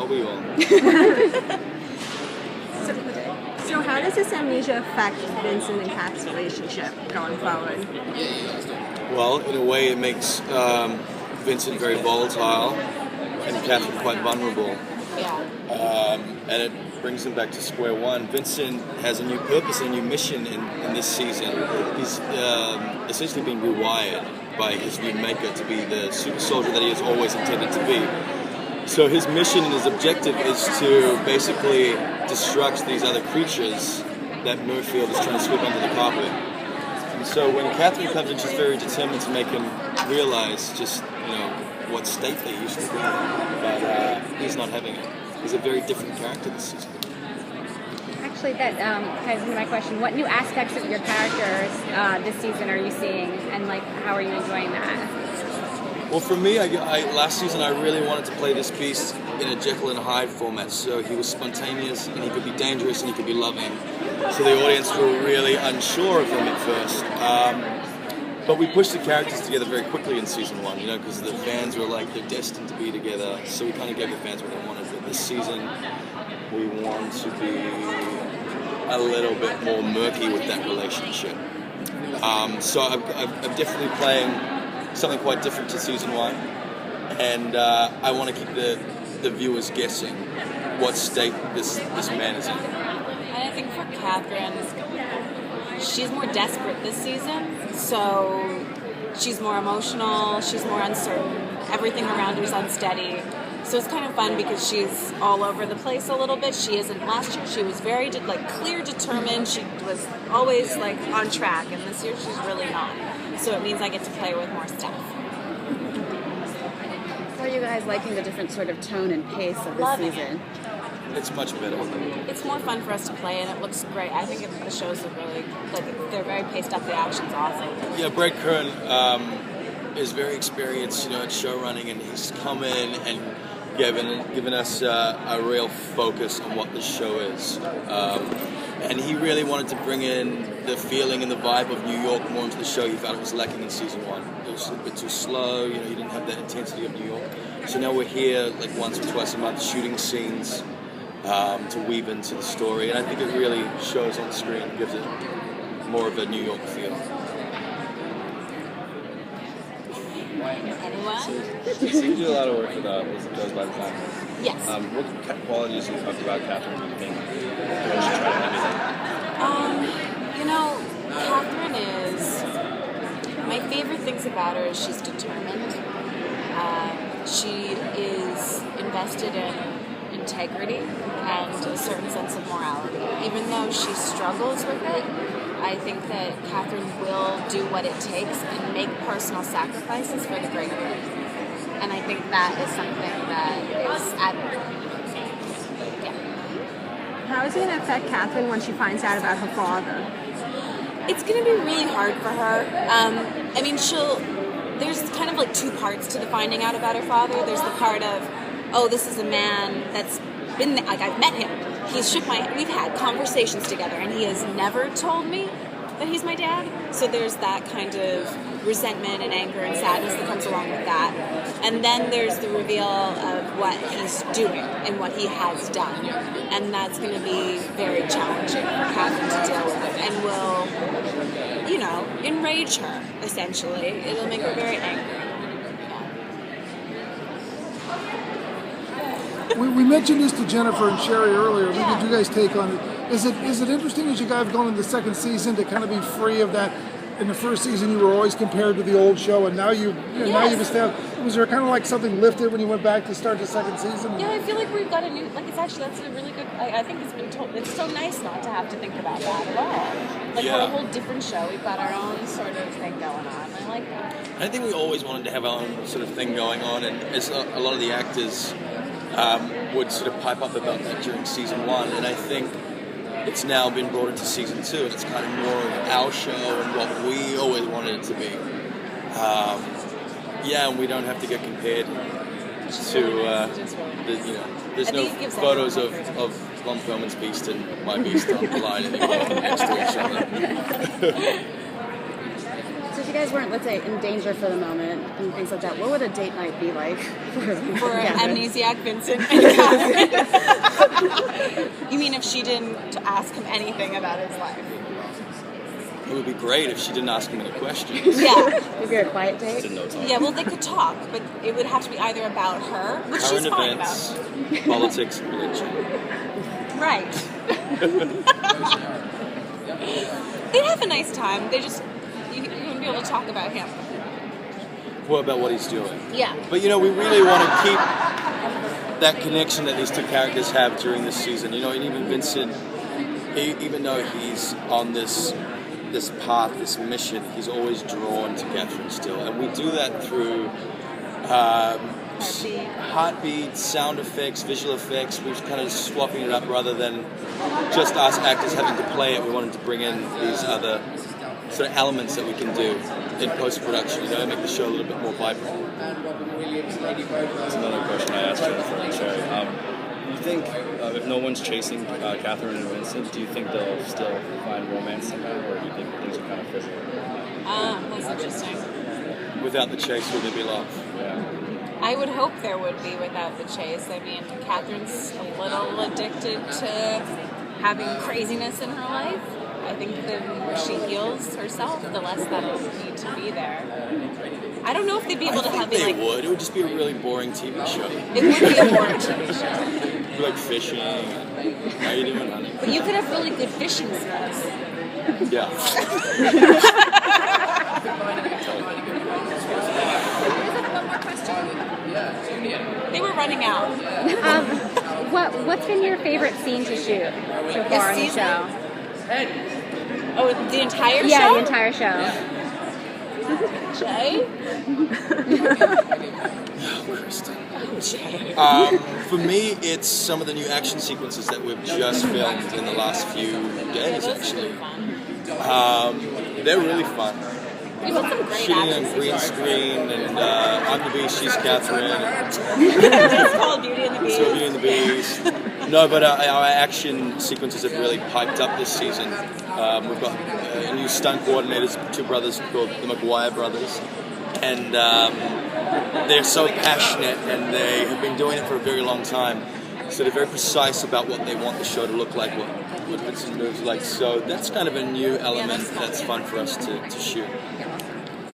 are we all? So how does this amnesia affect Vincent and Kat's relationship going forward? Well, in a way, it makes Vincent very volatile and Catherine quite vulnerable. And it brings him back to square one. Vincent has a new purpose, a new mission in this season. He's essentially been rewired by his new maker to be the super soldier that he has always intended to be. So his mission and his objective is to basically destruct these other creatures that Murfield is trying to sweep under the carpet. And so when Catherine comes in, she's very determined to make him realize just, what state they used to be in. But he's not having it. He's a very different character this season. Actually, that ties into my question. What new aspects of your characters this season are you seeing, and how are you enjoying that? Well, for me, last season I really wanted to play this beast in a Jekyll and Hyde format. So he was spontaneous, and he could be dangerous, and he could be loving. So the audience were really unsure of him at first. But we pushed the characters together very quickly in season one, because the fans were like, they're destined to be together. So we kind of gave the fans what they wanted. But this season, we want to be a little bit more murky with that relationship. So I'm definitely playing something quite different to season one. And I want to keep the viewers guessing what state this man is in. And I think for Catherine, she's more desperate this season, so she's more emotional, she's more uncertain, everything around her is unsteady. So it's kind of fun because she's all over the place a little bit. She isn't. Last year she was very clear, determined, she was always on track, and this year she's really not. So it means I get to play with more stuff. So are you guys liking the different sort of tone and pace of this season? It's much better. It's more fun for us to play, and it looks great. I think the shows are really, they're very paced up. The action's awesome. Yeah, Brad Kern is very experienced, at show running, and he's come in and given us a real focus on what the show is. And he really wanted to bring in the feeling and the vibe of New York more into the show. He found it was lacking in season one. It was a bit too slow, you didn't have that intensity of New York. So now we're here once or twice a month shooting scenes to weave into the story. And I think it really shows on screen, gives it more of a New York feel. Anyone? You seem to do a lot of work with Goes by the Time. Yes. What qualities do you talk about Catherine do you think she tried to emulate? Catherine is, my favorite things about her is she's determined. She is invested in integrity and a certain sense of morality. Even though she struggles with it, I think that Catherine will do what it takes and make personal sacrifices for the greater good. And I think that is something that is admirable. Yeah. How is it going to affect Catherine when she finds out about her father? It's going to be really hard for her. There's kind of two parts to the finding out about her father. There's the part of, this is a man that's been, I've met him. We've had conversations together, and he has never told me that he's my dad. So there's that kind of resentment and anger and sadness that comes along with that. And then there's the reveal of what he's doing and what he has done. And that's going to be very challenging for Catherine to deal with, and will, enrage her, essentially. It'll make her very angry. We mentioned this to Jennifer and Sherry earlier. What did you guys take on it? Is it interesting as you guys have gone into the second season to kind of be free of that? In the first season, you were always compared to the old show, and now you've established. Was there kind of something lifted when you went back to start the second season? Yeah, I feel like we've got a new. That's a really good. I think it's been told. It's so nice not to have to think about that at all. We're a whole different show. We've got our own sort of thing going on. I like that. I think we always wanted to have our own sort of thing going on, and as a lot of the actors would sort of pipe up about that during season one, and I think it's now been brought into season two, and it's kind of more of our show and what we always wanted it to be. And we don't have to get compared to, there's no photos of Lon Perlman's Beast and my Beast on the line anymore next to each other. So if you guys weren't, let's say, in danger for the moment and things like that, what would a date night be like For Catherine? amnesiac Vincent and Catherine. You mean if she didn't ask him anything about his life? It would be great if she didn't ask him any questions. Yeah. Would be a quiet date? Didn't know talk. Yeah, well, they could talk, but it would have to be either about her, which she's Current fine events, about. politics, and religion. Right. They'd have a nice time. They just, you wouldn't be able to talk about him. What about what he's doing? Yeah. But we really want to keep that connection that these two characters have during this season. And even Vincent, even though he's on this path, this mission, he's always drawn to Catherine still. And we do that through heartbeat, sound effects, visual effects. We're kind of swapping it up rather than just us actors having to play it. We wanted to bring in these other sort of elements that we can do in post-production, make the show a little bit more vibrant. That's another question I asked Jennifer and Sherry. You think if no one's chasing Catherine and Vincent, do you think they'll still find romance somehow, or do you think things are kind of fizzle? That's interesting. Without the chase, would there be love? Yeah. I would hope there would be without the chase. I mean, Catherine's a little addicted to having craziness in her life. I think the more she heals herself, the less that'll need to be there. I don't know if they'd be able to have They it would. It would just be a really boring TV show. It would be a boring TV show. It'd be like fishing. How you doing, honey? But you could have really good fishing skills. Yeah. They were running out. What's been your favorite scene to shoot so far on the season? show? Oh, the entire show? Yeah, the entire show. Jay? Kristin. For me, it's some of the new action sequences that we've just filmed in the last few days, Those actually. are fun. They're really fun. We've had some great Shooting action on green screen, and I'm the Beast, she's Catherine. It's called Beauty and the Beast. So Beauty and the Beast. No, but our action sequences have really piped up this season. We've got new stunt coordinators, two brothers called the McGuire brothers, and they're so passionate, and they have been doing it for a very long time. So they're very precise about what they want the show to look like, what Vincent moves like. So that's kind of a new element that's fun for us to shoot.